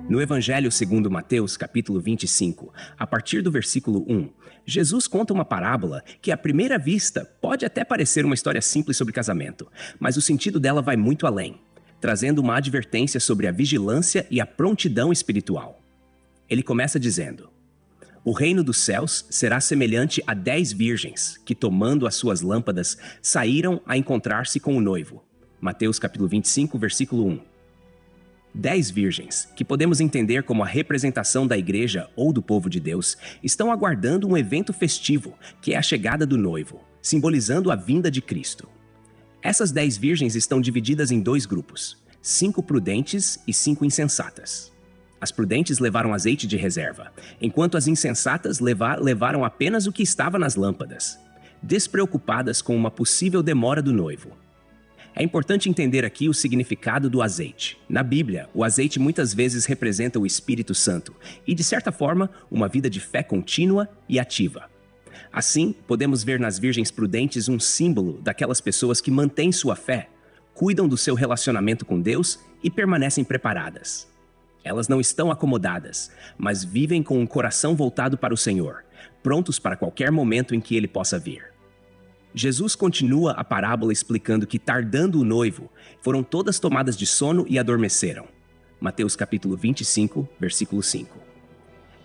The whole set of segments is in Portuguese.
No Evangelho segundo Mateus, capítulo 25, a partir do versículo 1, Jesus conta uma parábola que, à primeira vista, pode até parecer uma história simples sobre casamento, mas o sentido dela vai muito além, trazendo uma advertência sobre a vigilância e a prontidão espiritual. Ele começa dizendo: "O reino dos céus será semelhante a 10 virgens que, tomando as suas lâmpadas, saíram a encontrar-se com o noivo." Mateus capítulo 25, versículo 1. 10 virgens, que podemos entender como a representação da igreja ou do povo de Deus, estão aguardando um evento festivo, que é a chegada do noivo, simbolizando a vinda de Cristo. Essas 10 virgens estão divididas em 2 grupos, 5 prudentes e 5 insensatas. As prudentes levaram azeite de reserva, enquanto as insensatas levaram apenas o que estava nas lâmpadas, despreocupadas com uma possível demora do noivo. É importante entender aqui o significado do azeite. Na Bíblia, o azeite muitas vezes representa o Espírito Santo e, de certa forma, uma vida de fé contínua e ativa. Assim, podemos ver nas virgens prudentes um símbolo daquelas pessoas que mantêm sua fé, cuidam do seu relacionamento com Deus e permanecem preparadas. Elas não estão acomodadas, mas vivem com um coração voltado para o Senhor, prontos para qualquer momento em que Ele possa vir. Jesus continua a parábola explicando que, tardando o noivo, foram todas tomadas de sono e adormeceram. Mateus capítulo 25, versículo 5.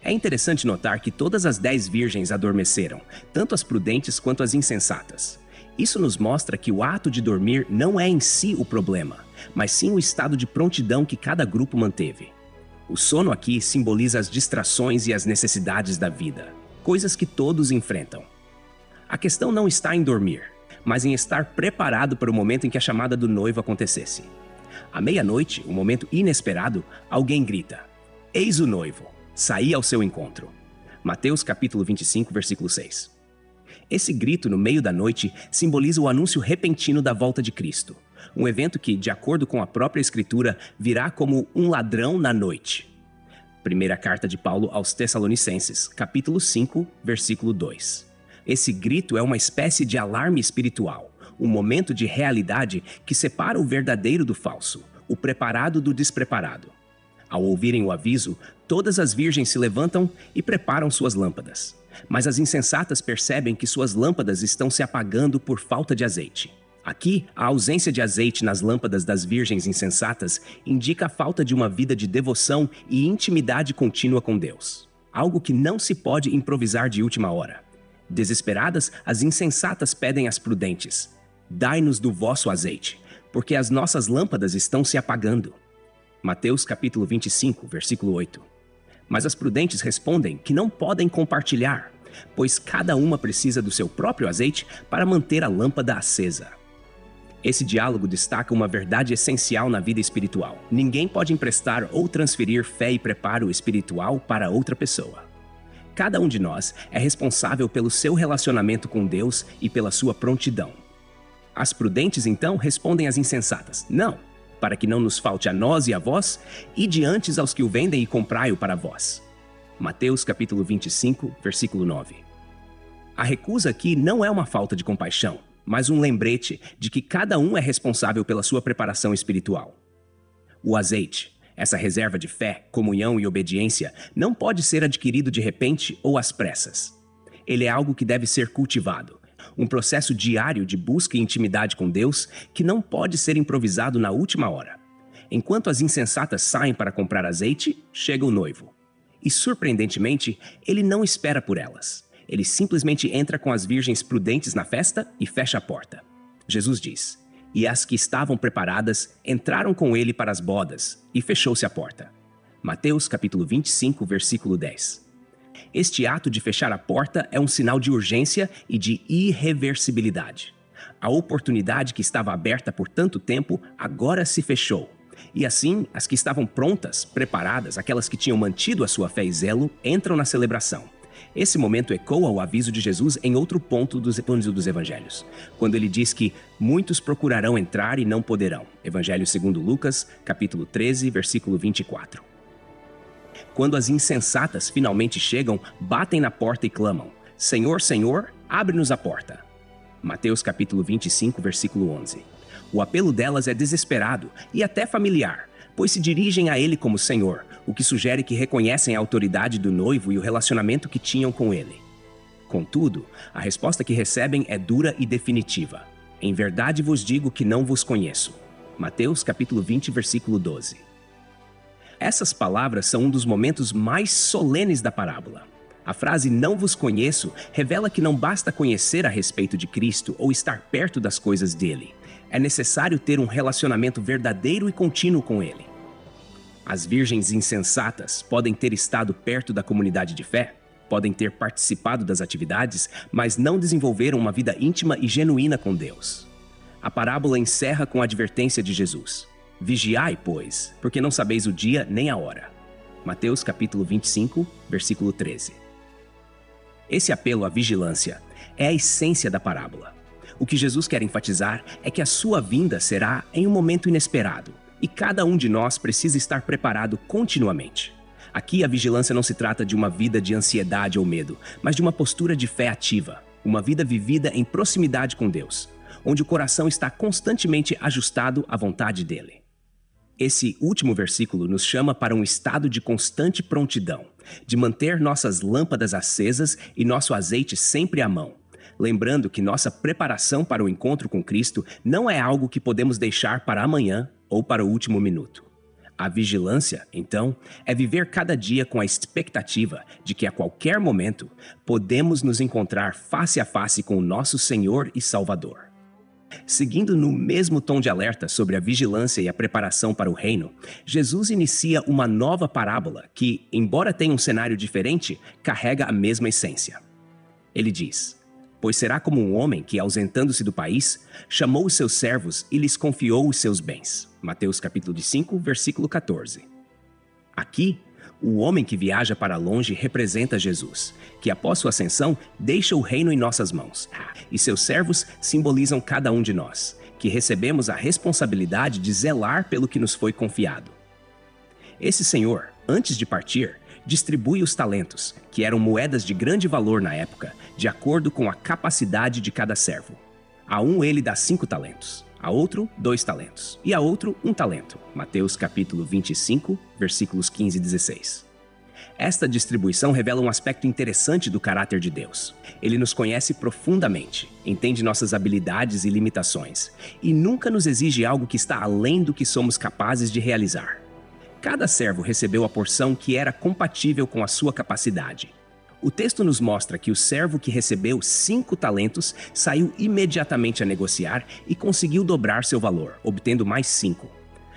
É interessante notar que todas as 10 virgens adormeceram, tanto as prudentes quanto as insensatas. Isso nos mostra que o ato de dormir não é em si o problema, mas sim o estado de prontidão que cada grupo manteve. O sono aqui simboliza as distrações e as necessidades da vida, coisas que todos enfrentam. A questão não está em dormir, mas em estar preparado para o momento em que a chamada do noivo acontecesse. À meia-noite, um momento inesperado, alguém grita: "Eis o noivo, saí ao seu encontro." Mateus capítulo 25, versículo 6. Esse grito no meio da noite simboliza o anúncio repentino da volta de Cristo, um evento que, de acordo com a própria Escritura, virá como um ladrão na noite. Primeira carta de Paulo aos Tessalonicenses, capítulo 5, versículo 2. Esse grito é uma espécie de alarme espiritual, um momento de realidade que separa o verdadeiro do falso, o preparado do despreparado. Ao ouvirem o aviso, todas as virgens se levantam e preparam suas lâmpadas. Mas as insensatas percebem que suas lâmpadas estão se apagando por falta de azeite. Aqui, a ausência de azeite nas lâmpadas das virgens insensatas indica a falta de uma vida de devoção e intimidade contínua com Deus, algo que não se pode improvisar de última hora. Desesperadas, as insensatas pedem às prudentes: "Dai-nos do vosso azeite, porque as nossas lâmpadas estão se apagando." Mateus capítulo 25, versículo 8. Mas as prudentes respondem que não podem compartilhar, pois cada uma precisa do seu próprio azeite para manter a lâmpada acesa. Esse diálogo destaca uma verdade essencial na vida espiritual. Ninguém pode emprestar ou transferir fé e preparo espiritual para outra pessoa. Cada um de nós é responsável pelo seu relacionamento com Deus e pela sua prontidão. As prudentes, então, respondem às insensatas: "Não, para que não nos falte a nós e a vós, ide antes aos que o vendem e comprai-o para vós." Mateus capítulo 25, versículo 9. A recusa aqui não é uma falta de compaixão, mas um lembrete de que cada um é responsável pela sua preparação espiritual. O azeite, essa reserva de fé, comunhão e obediência, não pode ser adquirido de repente ou às pressas. Ele é algo que deve ser cultivado, um processo diário de busca e intimidade com Deus que não pode ser improvisado na última hora. Enquanto as insensatas saem para comprar azeite, chega o noivo. E, surpreendentemente, ele não espera por elas. Ele simplesmente entra com as virgens prudentes na festa e fecha a porta. Jesus diz: "E as que estavam preparadas entraram com ele para as bodas, e fechou-se a porta." Mateus capítulo 25, versículo 10. Este ato de fechar a porta é um sinal de urgência e de irreversibilidade. A oportunidade que estava aberta por tanto tempo agora se fechou. E assim, as que estavam prontas, preparadas, aquelas que tinham mantido a sua fé e zelo, entram na celebração. Esse momento ecoa o aviso de Jesus em outro ponto dos evangelhos, quando ele diz que muitos procurarão entrar e não poderão. Evangelho segundo Lucas, capítulo 13, versículo 24. Quando as insensatas finalmente chegam, batem na porta e clamam: "Senhor, Senhor, abre-nos a porta." Mateus capítulo 25, versículo 11. O apelo delas é desesperado e até familiar, pois se dirigem a ele como Senhor, o que sugere que reconhecem a autoridade do noivo e o relacionamento que tinham com ele. Contudo, a resposta que recebem é dura e definitiva. Em verdade vos digo que não vos conheço. Mateus capítulo 20, versículo 12. Essas palavras são um dos momentos mais solenes da parábola. A frase "não vos conheço" revela que não basta conhecer a respeito de Cristo ou estar perto das coisas dele. É necessário ter um relacionamento verdadeiro e contínuo com ele. As virgens insensatas podem ter estado perto da comunidade de fé, podem ter participado das atividades, mas não desenvolveram uma vida íntima e genuína com Deus. A parábola encerra com a advertência de Jesus: vigiai, pois, porque não sabeis o dia nem a hora. Mateus capítulo 25, versículo 13. Esse apelo à vigilância é a essência da parábola. O que Jesus quer enfatizar é que a sua vinda será em um momento inesperado, e cada um de nós precisa estar preparado continuamente. Aqui a vigilância não se trata de uma vida de ansiedade ou medo, mas de uma postura de fé ativa, uma vida vivida em proximidade com Deus, onde o coração está constantemente ajustado à vontade dele. Esse último versículo nos chama para um estado de constante prontidão, de manter nossas lâmpadas acesas e nosso azeite sempre à mão, lembrando que nossa preparação para o encontro com Cristo não é algo que podemos deixar para amanhã ou para o último minuto. A vigilância, então, é viver cada dia com a expectativa de que a qualquer momento podemos nos encontrar face a face com o nosso Senhor e Salvador. Seguindo no mesmo tom de alerta sobre a vigilância e a preparação para o reino, Jesus inicia uma nova parábola que, embora tenha um cenário diferente, carrega a mesma essência. Ele diz: pois será como um homem que, ausentando-se do país, chamou os seus servos e lhes confiou os seus bens. Mateus capítulo 5, versículo 14. Aqui, o homem que viaja para longe representa Jesus, que após sua ascensão deixa o reino em nossas mãos. E seus servos simbolizam cada um de nós, que recebemos a responsabilidade de zelar pelo que nos foi confiado. Esse Senhor, antes de partir, distribui os talentos, que eram moedas de grande valor na época, de acordo com a capacidade de cada servo. A um ele dá 5 talentos, a outro 2 talentos e a outro 1 talento. Mateus capítulo 25, versículos 15 e 16. Esta distribuição revela um aspecto interessante do caráter de Deus. Ele nos conhece profundamente, entende nossas habilidades e limitações, e nunca nos exige algo que está além do que somos capazes de realizar. Cada servo recebeu a porção que era compatível com a sua capacidade. O texto nos mostra que o servo que recebeu 5 talentos saiu imediatamente a negociar e conseguiu dobrar seu valor, obtendo mais 5.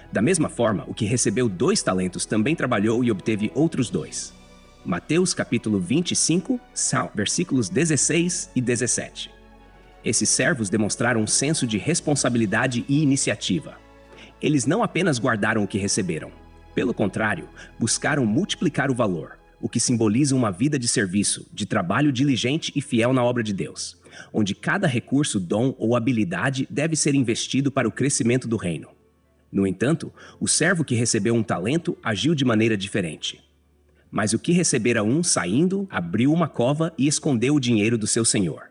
Da mesma forma, o que recebeu 2 talentos também trabalhou e obteve outros 2. Mateus capítulo 25, versículos 16 e 17. Esses servos demonstraram um senso de responsabilidade e iniciativa. Eles não apenas guardaram o que receberam. Pelo contrário, buscaram multiplicar o valor, o que simboliza uma vida de serviço, de trabalho diligente e fiel na obra de Deus, onde cada recurso, dom ou habilidade deve ser investido para o crescimento do reino. No entanto, o servo que recebeu 1 talento agiu de maneira diferente. Mas o que recebera 1, saindo, abriu uma cova e escondeu o dinheiro do seu senhor.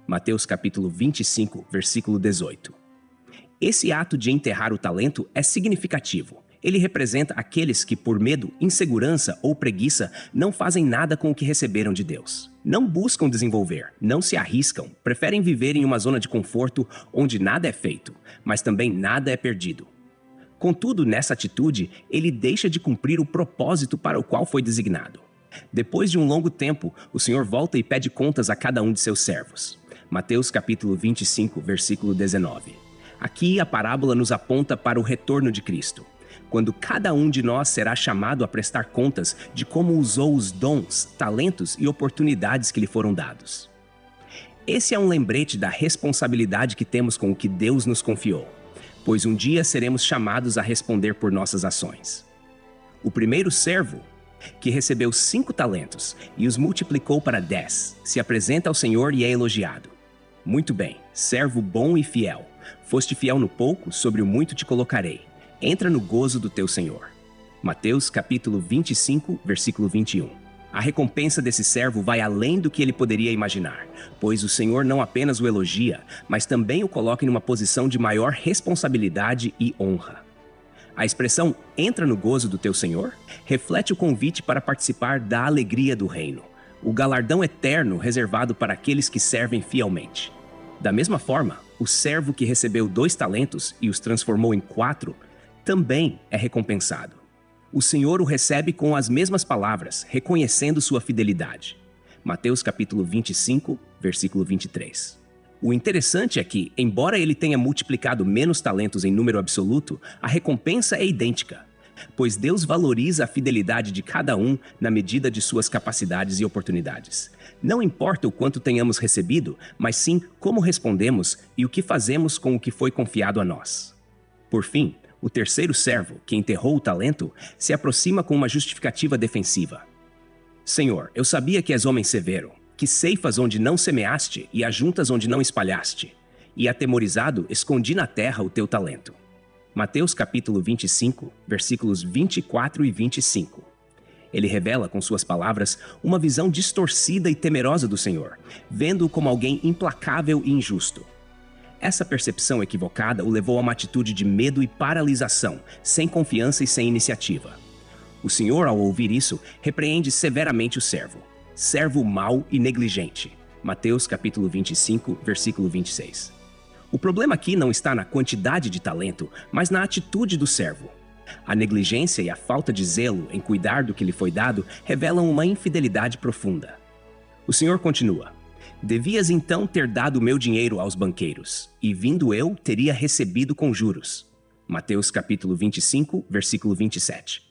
Mateus capítulo 25, versículo 18. Esse ato de enterrar o talento é significativo. Ele representa aqueles que, por medo, insegurança ou preguiça, não fazem nada com o que receberam de Deus. Não buscam desenvolver, não se arriscam, preferem viver em uma zona de conforto onde nada é feito, mas também nada é perdido. Contudo, nessa atitude, ele deixa de cumprir o propósito para o qual foi designado. Depois de um longo tempo, o Senhor volta e pede contas a cada um de seus servos. Mateus capítulo 25, versículo 19. Aqui a parábola nos aponta para o retorno de Cristo, quando cada um de nós será chamado a prestar contas de como usou os dons, talentos e oportunidades que lhe foram dados. Esse é um lembrete da responsabilidade que temos com o que Deus nos confiou, pois um dia seremos chamados a responder por nossas ações. O primeiro servo, que recebeu 5 talentos e os multiplicou para 10, se apresenta ao Senhor e é elogiado. Muito bem, servo bom e fiel. Foste fiel no pouco, sobre o muito te colocarei. Entra no gozo do teu Senhor. Mateus capítulo 25, versículo 21. A recompensa desse servo vai além do que ele poderia imaginar, pois o Senhor não apenas o elogia, mas também o coloca em uma posição de maior responsabilidade e honra. A expressão "entra no gozo do teu Senhor" reflete o convite para participar da alegria do reino, o galardão eterno reservado para aqueles que servem fielmente. Da mesma forma, o servo que recebeu 2 talentos e os transformou em 4 também é recompensado. O Senhor o recebe com as mesmas palavras, reconhecendo sua fidelidade. Mateus capítulo 25, versículo 23. O interessante é que, embora ele tenha multiplicado menos talentos em número absoluto, a recompensa é idêntica, pois Deus valoriza a fidelidade de cada um na medida de suas capacidades e oportunidades. Não importa o quanto tenhamos recebido, mas sim como respondemos e o que fazemos com o que foi confiado a nós. Por fim, o terceiro servo, que enterrou o talento, se aproxima com uma justificativa defensiva. Senhor, eu sabia que és homem severo, que ceifas onde não semeaste e ajuntas onde não espalhaste, e atemorizado escondi na terra o teu talento. Mateus capítulo 25, versículos 24 e 25. Ele revela com suas palavras uma visão distorcida e temerosa do Senhor, vendo-o como alguém implacável e injusto. Essa percepção equivocada o levou a uma atitude de medo e paralisação, sem confiança e sem iniciativa. O Senhor, ao ouvir isso, repreende severamente o servo mau e negligente. Mateus capítulo 25, versículo 26. O problema aqui não está na quantidade de talento, mas na atitude do servo. A negligência e a falta de zelo em cuidar do que lhe foi dado revelam uma infidelidade profunda. O Senhor continua: devias então ter dado o meu dinheiro aos banqueiros, e vindo eu, teria recebido com juros. Mateus capítulo 25, versículo 27.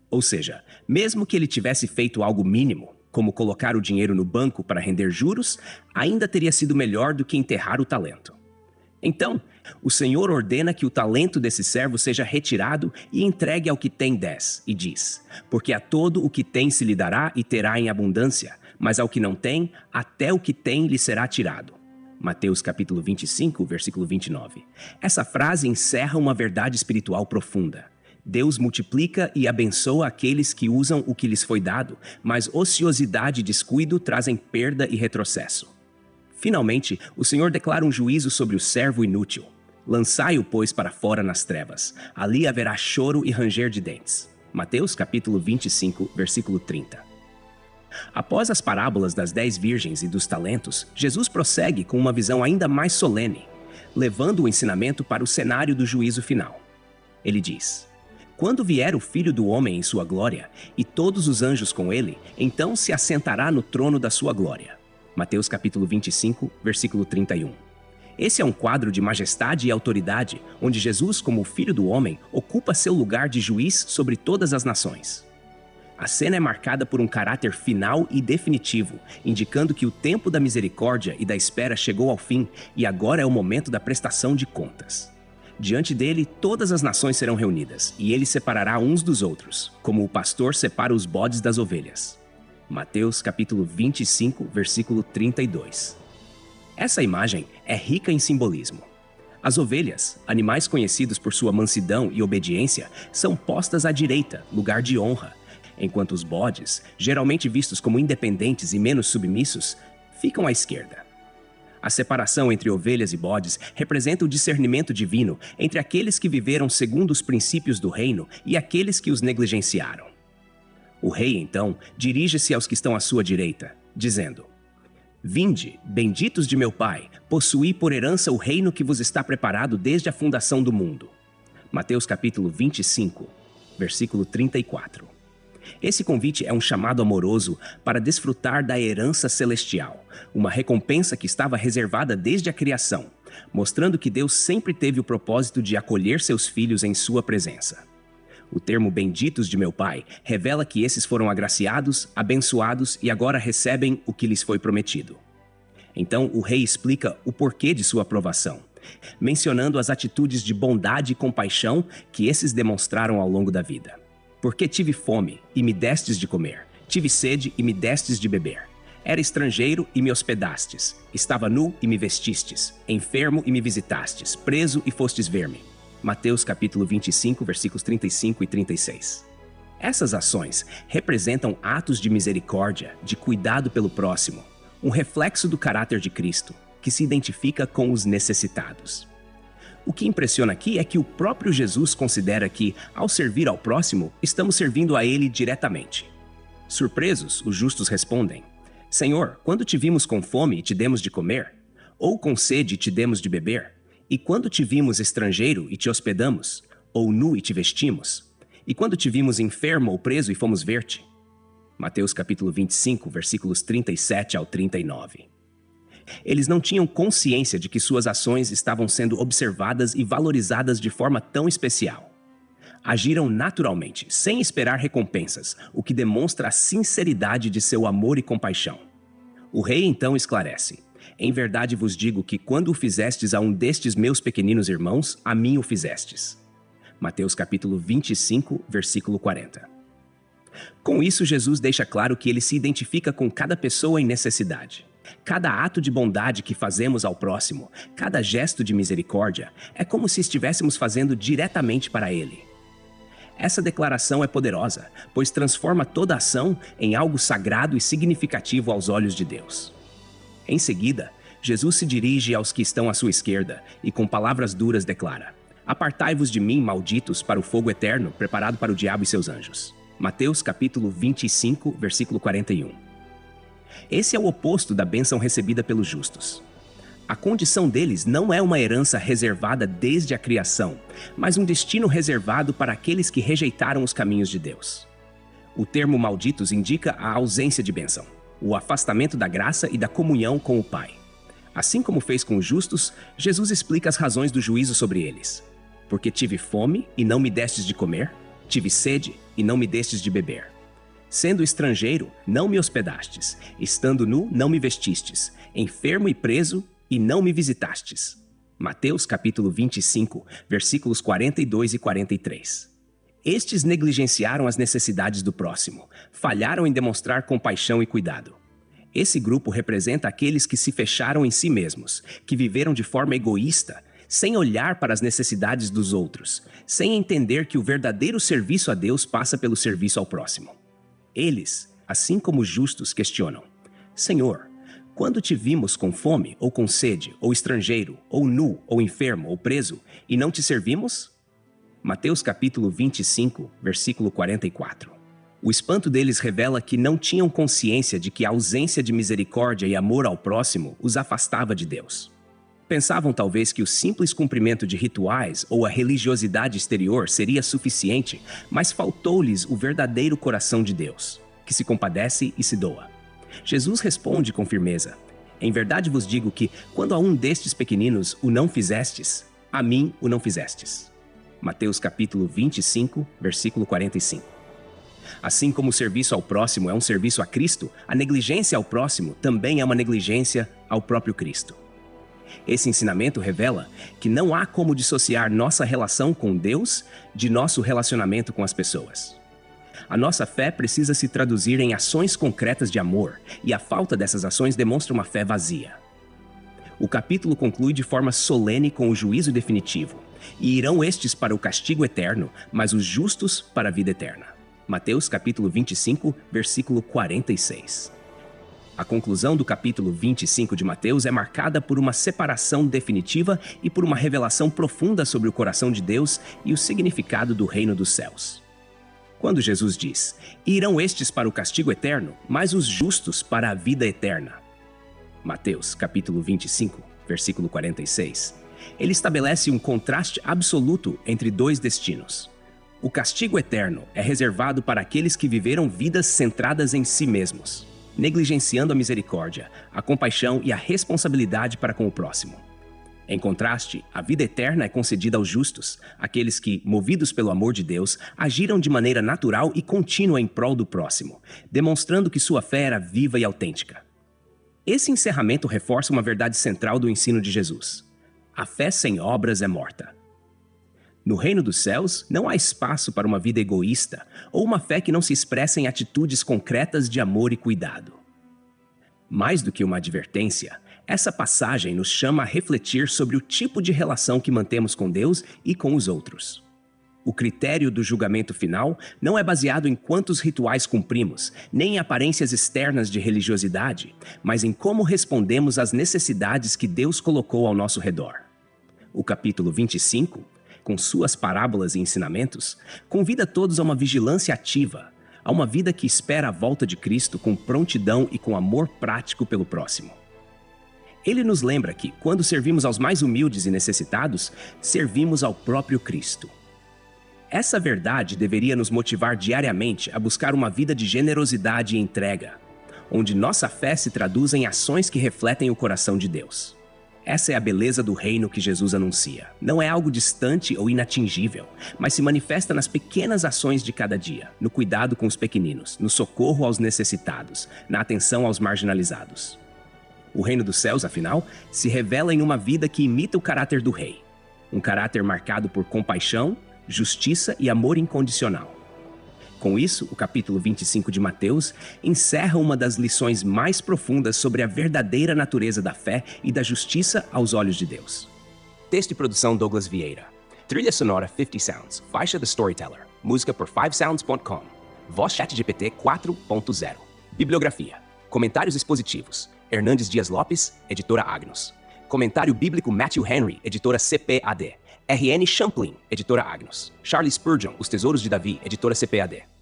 Ou seja, mesmo que ele tivesse feito algo mínimo, como colocar o dinheiro no banco para render juros, ainda teria sido melhor do que enterrar o talento. Então, o Senhor ordena que o talento desse servo seja retirado e entregue ao que tem 10, e diz: porque a todo o que tem se lhe dará e terá em abundância, mas ao que não tem, até o que tem lhe será tirado. Mateus capítulo 25, versículo 29. Essa frase encerra uma verdade espiritual profunda. Deus multiplica e abençoa aqueles que usam o que lhes foi dado, mas ociosidade e descuido trazem perda e retrocesso. Finalmente, o Senhor declara um juízo sobre o servo inútil. Lançai-o, pois, para fora nas trevas. Ali haverá choro e ranger de dentes. Mateus capítulo 25, versículo 30. Após as parábolas das 10 virgens e dos talentos, Jesus prossegue com uma visão ainda mais solene, levando o ensinamento para o cenário do juízo final. Ele diz: quando vier o Filho do Homem em sua glória, e todos os anjos com ele, então se assentará no trono da sua glória. Mateus capítulo 25, versículo 31. Esse é um quadro de majestade e autoridade, onde Jesus, como o Filho do Homem, ocupa seu lugar de juiz sobre todas as nações. A cena é marcada por um caráter final e definitivo, indicando que o tempo da misericórdia e da espera chegou ao fim e agora é o momento da prestação de contas. Diante dele, todas as nações serão reunidas, e ele separará uns dos outros, como o pastor separa os bodes das ovelhas. Mateus capítulo 25, versículo 32. Essa imagem é rica em simbolismo. As ovelhas, animais conhecidos por sua mansidão e obediência, são postas à direita, lugar de honra, enquanto os bodes, geralmente vistos como independentes e menos submissos, ficam à esquerda. A separação entre ovelhas e bodes representa o discernimento divino entre aqueles que viveram segundo os princípios do reino e aqueles que os negligenciaram. O rei, então, dirige-se aos que estão à sua direita, dizendo: vinde, benditos de meu Pai, possuí por herança o reino que vos está preparado desde a fundação do mundo. Mateus capítulo 25, versículo 34. Esse convite é um chamado amoroso para desfrutar da herança celestial, uma recompensa que estava reservada desde a criação, mostrando que Deus sempre teve o propósito de acolher seus filhos em sua presença. O termo benditos de meu Pai revela que esses foram agraciados, abençoados e agora recebem o que lhes foi prometido. Então o rei explica o porquê de sua aprovação, mencionando as atitudes de bondade e compaixão que esses demonstraram ao longo da vida. Porque tive fome e me destes de comer, tive sede e me destes de beber. Era estrangeiro e me hospedastes, estava nu e me vestistes, enfermo e me visitastes, preso e fostes ver-me. Mateus capítulo 25, versículos 35 e 36. Essas ações representam atos de misericórdia, de cuidado pelo próximo, um reflexo do caráter de Cristo, que se identifica com os necessitados. O que impressiona aqui é que o próprio Jesus considera que, ao servir ao próximo, estamos servindo a ele diretamente. Surpresos, os justos respondem: Senhor, quando te vimos com fome e te demos de comer? Ou com sede e te demos de beber? E quando te vimos estrangeiro e te hospedamos? Ou nu e te vestimos? E quando te vimos enfermo ou preso e fomos ver-te? Mateus capítulo 25, versículos 37 ao 39. Eles não tinham consciência de que suas ações estavam sendo observadas e valorizadas de forma tão especial. Agiram naturalmente, sem esperar recompensas, o que demonstra a sinceridade de seu amor e compaixão. O rei então esclarece: Em verdade vos digo que quando o fizestes a um destes meus pequeninos irmãos, a mim o fizestes. Mateus capítulo 25, versículo 40. Com isso, Jesus deixa claro que ele se identifica com cada pessoa em necessidade. Cada ato de bondade que fazemos ao próximo, cada gesto de misericórdia, é como se estivéssemos fazendo diretamente para ele. Essa declaração é poderosa, pois transforma toda ação em algo sagrado e significativo aos olhos de Deus. Em seguida, Jesus se dirige aos que estão à sua esquerda e com palavras duras declara: Apartai-vos de mim, malditos, para o fogo eterno, preparado para o diabo e seus anjos. Mateus capítulo 25, versículo 41. Esse é o oposto da bênção recebida pelos justos. A condição deles não é uma herança reservada desde a criação, mas um destino reservado para aqueles que rejeitaram os caminhos de Deus. O termo malditos indica a ausência de bênção, o afastamento da graça e da comunhão com o Pai. Assim como fez com os justos, Jesus explica as razões do juízo sobre eles. Porque tive fome e não me destes de comer, tive sede e não me destes de beber. Sendo estrangeiro, não me hospedastes, estando nu, não me vestistes, enfermo e preso, e não me visitastes. Mateus capítulo 25, versículos 42 e 43. Estes negligenciaram as necessidades do próximo, falharam em demonstrar compaixão e cuidado. Esse grupo representa aqueles que se fecharam em si mesmos, que viveram de forma egoísta, sem olhar para as necessidades dos outros, sem entender que o verdadeiro serviço a Deus passa pelo serviço ao próximo. Eles, assim como os justos, questionam: Senhor, quando te vimos com fome, ou com sede, ou estrangeiro, ou nu, ou enfermo, ou preso, e não te servimos? Mateus capítulo 25, versículo 44. O espanto deles revela que não tinham consciência de que a ausência de misericórdia e amor ao próximo os afastava de Deus. Pensavam talvez que o simples cumprimento de rituais ou a religiosidade exterior seria suficiente, mas faltou-lhes o verdadeiro coração de Deus, que se compadece e se doa. Jesus responde com firmeza: Em verdade vos digo que, quando a um destes pequeninos o não fizestes, a mim o não fizestes. Mateus capítulo 25, versículo 45. Assim como o serviço ao próximo é um serviço a Cristo, a negligência ao próximo também é uma negligência ao próprio Cristo. Esse ensinamento revela que não há como dissociar nossa relação com Deus de nosso relacionamento com as pessoas. A nossa fé precisa se traduzir em ações concretas de amor, e a falta dessas ações demonstra uma fé vazia. O capítulo conclui de forma solene com o juízo definitivo: E irão estes para o castigo eterno, mas os justos para a vida eterna. Mateus capítulo 25, versículo 46. A conclusão do capítulo 25 de Mateus é marcada por uma separação definitiva e por uma revelação profunda sobre o coração de Deus e o significado do reino dos céus. Quando Jesus diz: Irão estes para o castigo eterno, mas os justos para a vida eterna. Mateus capítulo 25, versículo 46. Ele estabelece um contraste absoluto entre dois destinos. O castigo eterno é reservado para aqueles que viveram vidas centradas em si mesmos, negligenciando a misericórdia, a compaixão e a responsabilidade para com o próximo. Em contraste, a vida eterna é concedida aos justos, aqueles que, movidos pelo amor de Deus, agiram de maneira natural e contínua em prol do próximo, demonstrando que sua fé era viva e autêntica. Esse encerramento reforça uma verdade central do ensino de Jesus: a fé sem obras é morta. No reino dos céus, não há espaço para uma vida egoísta ou uma fé que não se expressa em atitudes concretas de amor e cuidado. Mais do que uma advertência, essa passagem nos chama a refletir sobre o tipo de relação que mantemos com Deus e com os outros. O critério do julgamento final não é baseado em quantos rituais cumprimos, nem em aparências externas de religiosidade, mas em como respondemos às necessidades que Deus colocou ao nosso redor. O capítulo 25, com suas parábolas e ensinamentos, convida todos a uma vigilância ativa, a uma vida que espera a volta de Cristo com prontidão e com amor prático pelo próximo. Ele nos lembra que, quando servimos aos mais humildes e necessitados, servimos ao próprio Cristo. Essa verdade deveria nos motivar diariamente a buscar uma vida de generosidade e entrega, onde nossa fé se traduz em ações que refletem o coração de Deus. Essa é a beleza do reino que Jesus anuncia. Não é algo distante ou inatingível, mas se manifesta nas pequenas ações de cada dia, no cuidado com os pequeninos, no socorro aos necessitados, na atenção aos marginalizados. O reino dos céus, afinal, se revela em uma vida que imita o caráter do rei. Um caráter marcado por compaixão, justiça e amor incondicional. Com isso, o capítulo 25 de Mateus encerra uma das lições mais profundas sobre a verdadeira natureza da fé e da justiça aos olhos de Deus. Texto e produção Douglas Vieira. Trilha sonora 50 Sounds, faixa The Storyteller, música por 5sounds.com. Voz ChatGPT 4.0. Bibliografia. Comentários expositivos. Hernandes Dias Lopes, editora Agnus. Comentário bíblico Matthew Henry, editora CPAD. R.N. Champlin, editora Agnus. Charles Spurgeon, Os Tesouros de Davi, editora CPAD.